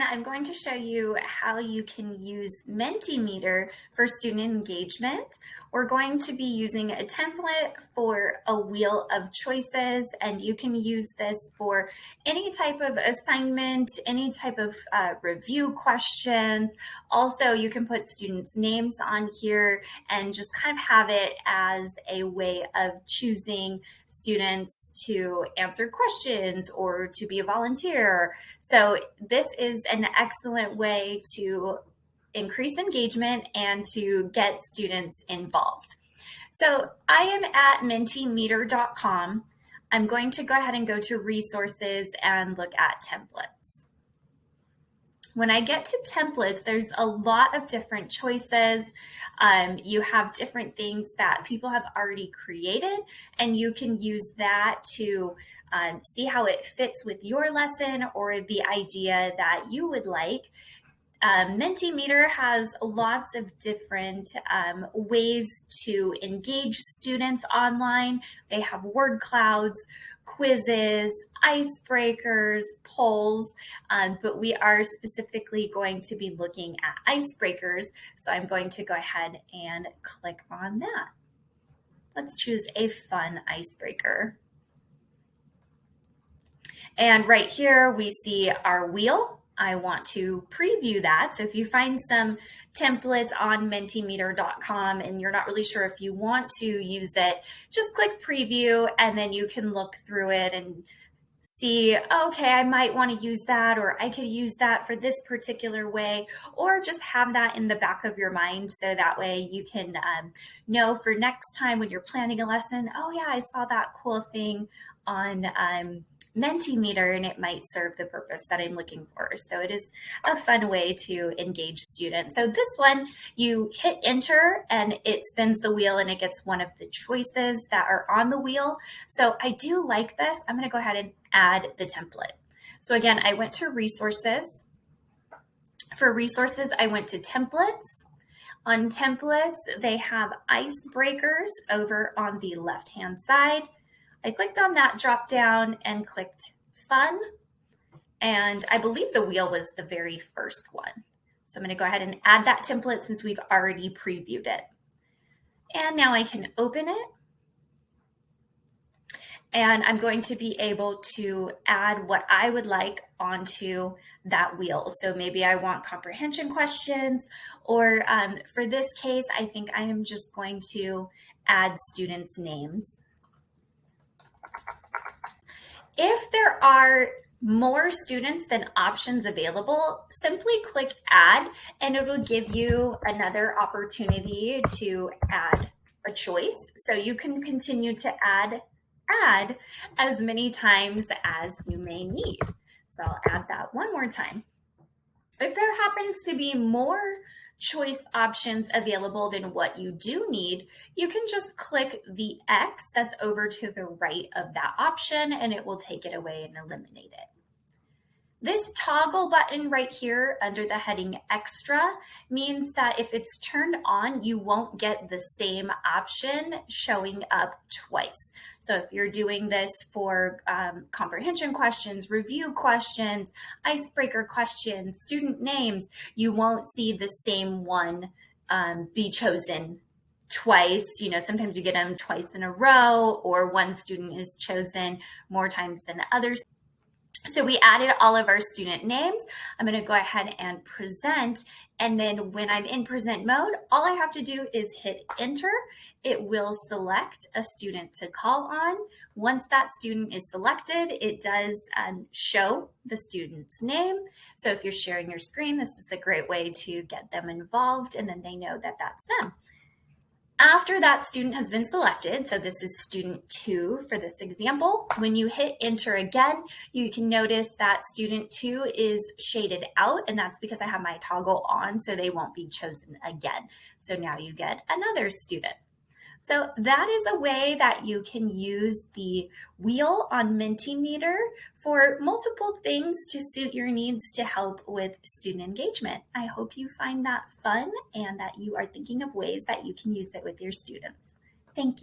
everyone. I'm going to show you how you can use Mentimeter for student engagement. We're going to be using a template for a wheel of choices, and you can use this for any type of assignment, any type of review questions. Also, you can put students' names on here and just kind of have it as a way of choosing students to answer questions or to be a volunteer. So this is an excellent way to increase engagement and to get students involved. So I am at mentimeter.com. I'm going to go ahead and go to resources and look at templates. When I get to templates, there's a lot of different choices. You have different things that people have already created, and you can use that to see how it fits with your lesson or the idea that you would like. Mentimeter has lots of different ways to engage students online. They have word clouds, quizzes, icebreakers, polls, but we are specifically going to be looking at icebreakers. So I'm going to go ahead and click on that. Let's choose a fun icebreaker. And right here we see our wheel. I want to preview that. So if you find some templates on mentimeter.com and you're not really sure if you want to use it, just click preview and then you can look through it and see, okay, I might want to use that, or I could use that for this particular way, or just have that in the back of your mind so that way you can know for next time when you're planning a lesson, oh yeah, I saw that cool thing on Mentimeter and it might serve the purpose that I'm looking for. So it is a fun way to engage students. So this one, you hit enter and it spins the wheel and it gets one of the choices that are on the wheel. So I do like this. I'm going to go ahead and add the template. So again, I went to resources. For resources, I went to templates. On templates, they have icebreakers over on the left-hand side. I clicked on that drop down and clicked fun. And I believe the wheel was the very first one. So I'm going to go ahead and add that template since we've already previewed it. And now I can open it. And I'm going to be able to add what I would like onto that wheel. So maybe I want comprehension questions, or for this case, I think I am just going to add students' names. If there are more students than options available, simply click add and it will give you another opportunity to add a choice. So you can continue to add as many times as you may need. So I'll add that one more time. If there happens to be more choice options available than what you do need, you can just click the X that's over to the right of that option and it will take it away and eliminate it. This toggle button right here under the heading extra means that if it's turned on, you won't get the same option showing up twice. So if you're doing this for comprehension questions, review questions, icebreaker questions, student names, you won't see the same one be chosen twice. You know, sometimes you get them twice in a row, or one student is chosen more times than others. So we added all of our student names. I'm going to go ahead and present. And then when I'm in present mode, all I have to do is hit enter. It will select a student to call on. Once that student is selected, it does show the student's name. So if you're sharing your screen, this is a great way to get them involved and then they know that that's them. After that student has been selected, so this is student 2 for this example, when you hit enter again, you can notice that student 2 is shaded out, and that's because I have my toggle on, so they won't be chosen again. So now you get another student. So that is a way that you can use the wheel on Mentimeter for multiple things to suit your needs to help with student engagement. I hope you find that fun and that you are thinking of ways that you can use it with your students. Thank you.